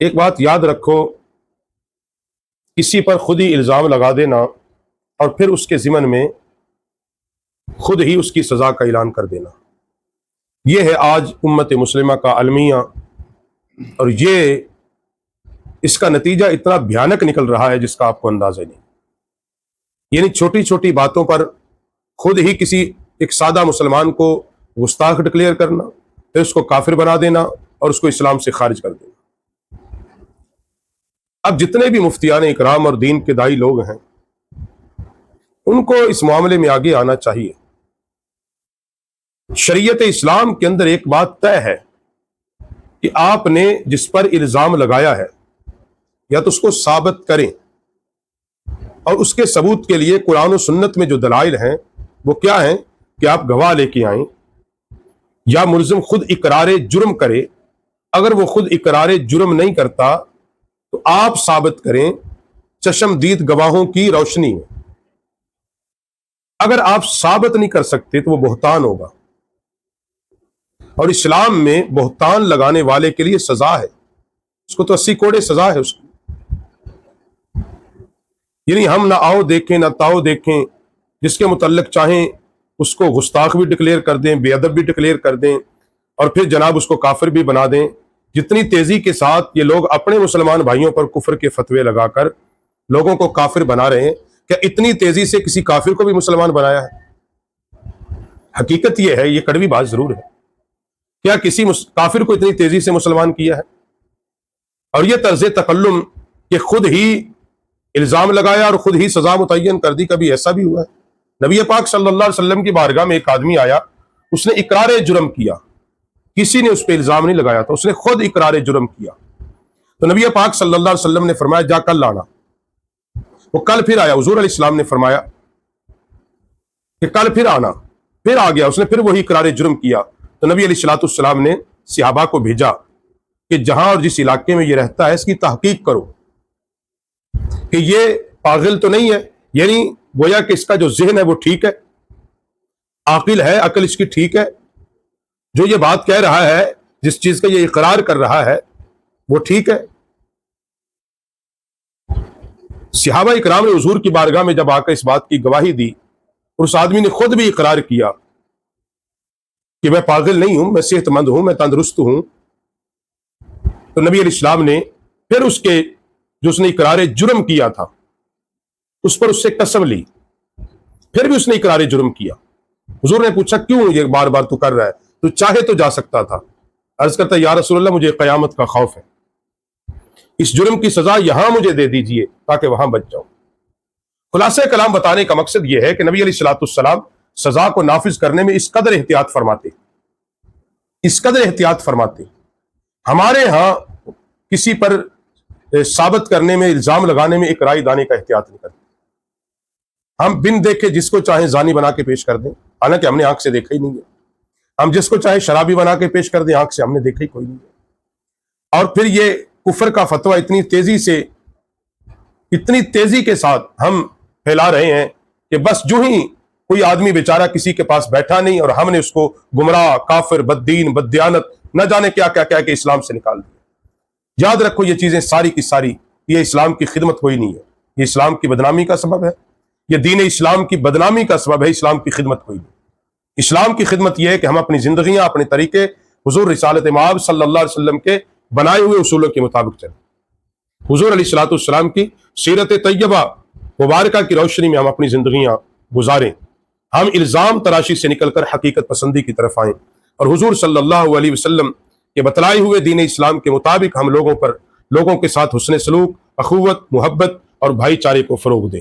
ایک بات یاد رکھو، کسی پر خود ہی الزام لگا دینا اور پھر اس کے ضمن میں خود ہی اس کی سزا کا اعلان کر دینا، یہ ہے آج امت مسلمہ کا المیہ، اور یہ اس کا نتیجہ اتنا بھیانک نکل رہا ہے جس کا آپ کو اندازہ نہیں۔ یعنی چھوٹی چھوٹی باتوں پر خود ہی کسی ایک سادہ مسلمان کو گستاخ ڈکلیئر کرنا، پھر اس کو کافر بنا دینا اور اس کو اسلام سے خارج کر دینا۔ اب جتنے بھی مفتیان اکرام اور دین کے دائی لوگ ہیں، ان کو اس معاملے میں آگے آنا چاہیے۔ شریعت اسلام کے اندر ایک بات طے ہے کہ آپ نے جس پر الزام لگایا ہے یا تو اس کو ثابت کریں، اور اس کے ثبوت کے لیے قرآن و سنت میں جو دلائل ہیں وہ کیا ہیں کہ آپ گواہ لے کے آئیں، یا ملزم خود اقرار جرم کرے۔ اگر وہ خود اقرار جرم نہیں کرتا تو آپ ثابت کریں چشمدید گواہوں کی روشنی میں۔ اگر آپ ثابت نہیں کر سکتے تو وہ بہتان ہوگا، اور اسلام میں بہتان لگانے والے کے لیے سزا ہے، اس کو تو 80 کوڑے سزا ہے اس کو۔ یعنی ہم نہ آؤ دیکھیں نہ تاؤ دیکھیں، جس کے متعلق چاہیں اس کو گستاخ بھی ڈکلیئر کر دیں، بے ادب بھی ڈکلیئر کر دیں، اور پھر جناب اس کو کافر بھی بنا دیں۔ جتنی تیزی کے ساتھ یہ لوگ اپنے مسلمان بھائیوں پر کفر کے فتوے لگا کر لوگوں کو کافر بنا رہے ہیں، کیا اتنی تیزی سے کسی کافر کو بھی مسلمان بنایا ہے؟ حقیقت یہ ہے، یہ کڑوی بات ضرور ہے، کیا کسی کافر کو اتنی تیزی سے مسلمان کیا ہے؟ اور یہ طرز تکلم کہ خود ہی الزام لگایا اور خود ہی سزا متعین کر دی، کبھی ایسا بھی ہوا ہے؟ نبی پاک صلی اللہ علیہ وسلم کی بارگاہ میں ایک آدمی آیا، اس نے اقرار جرم کیا، کسی نے اس پہ الزام نہیں لگایا تھا، اس نے خود اقرار جرم کیا۔ تو نبی پاک صلی اللہ علیہ وسلم نے فرمایا جا کل لانا۔ وہ کل پھر آیا، حضور علیہ السلام نے فرمایا کہ کل پھر آنا، پھر آ گیا، اس نے پھر وہی اقرار جرم کیا۔ تو نبی علیہ السلام نے صحابہ کو بھیجا کہ جہاں اور جس علاقے میں یہ رہتا ہے اس کی تحقیق کرو کہ یہ پاگل تو نہیں ہے، یعنی گویا کہ اس کا جو ذہن ہے وہ ٹھیک ہے، عاقل ہے، عقل اس کی ٹھیک ہے، جو یہ بات کہہ رہا ہے، جس چیز کا یہ اقرار کر رہا ہے وہ ٹھیک ہے۔ صحابہ اکرام نے حضور کی بارگاہ میں جب آ کر اس بات کی گواہی دی، اور اس آدمی نے خود بھی اقرار کیا کہ میں پاگل نہیں ہوں، میں صحت مند ہوں، میں تندرست ہوں، تو نبی علیہ السلام نے پھر اس کے جو اس نے اقرار جرم کیا تھا اس پر اس سے قسم لی، پھر بھی اس نے اقرار جرم کیا۔ حضور نے پوچھا کیوں یہ بار بار تو کر رہا ہے؟ تو چاہے تو جا سکتا تھا۔ عرض کرتا یا رسول اللہ مجھے قیامت کا خوف ہے، اس جرم کی سزا یہاں مجھے دے دیجئے تاکہ وہاں بچ جاؤں۔ خلاصہ کلام بتانے کا مقصد یہ ہے کہ نبی علیہ السلام سزا کو نافذ کرنے میں اس قدر احتیاط فرماتے، اس قدر احتیاط فرماتے۔ ہمارے ہاں کسی پر ثابت کرنے میں، الزام لگانے میں ایک رائے دانے کا احتیاط نہیں کرتے۔ ہم بن دیکھے جس کو چاہیں زانی بنا کے پیش کر دیں، حالانکہ ہم نے آنکھ سے دیکھا ہی نہیں ہے۔ ہم جس کو چاہیں شرابی بنا کے پیش کر دیں، آنکھ سے ہم نے دیکھا ہی کوئی نہیں ہے۔ اور پھر یہ کفر کا فتویٰ اتنی تیزی کے ساتھ ہم پھیلا رہے ہیں کہ بس جو ہی کوئی آدمی بیچارہ کسی کے پاس بیٹھا نہیں اور ہم نے اس کو گمراہ، کافر، بددین، بددیانت، نہ جانے کیا کیا کہہ کے اسلام سے نکال دیا۔ یاد رکھو یہ چیزیں ساری کی ساری یہ اسلام کی خدمت کوئی نہیں ہے، یہ اسلام کی بدنامی کا سبب ہے، یہ دین اسلام کی بدنامی کا سبب ہے، اسلام کی خدمت کوئی نہیں۔ اسلام کی خدمت یہ ہے کہ ہم اپنی زندگیاں، اپنے طریقے حضور رسالت مآب صلی اللہ علیہ وسلم کے بنائے ہوئے اصولوں کے مطابق چلیں۔ حضور علیہ السلام کی سیرت طیبہ مبارکہ کی روشنی میں ہم اپنی زندگیاں گزاریں، ہم الزام تراشی سے نکل کر حقیقت پسندی کی طرف آئیں، اور حضور صلی اللہ علیہ وسلم کے بتلائے ہوئے دین اسلام کے مطابق ہم لوگوں کے ساتھ حسن سلوک، اخوت، محبت اور بھائی چارے کو فروغ دیں۔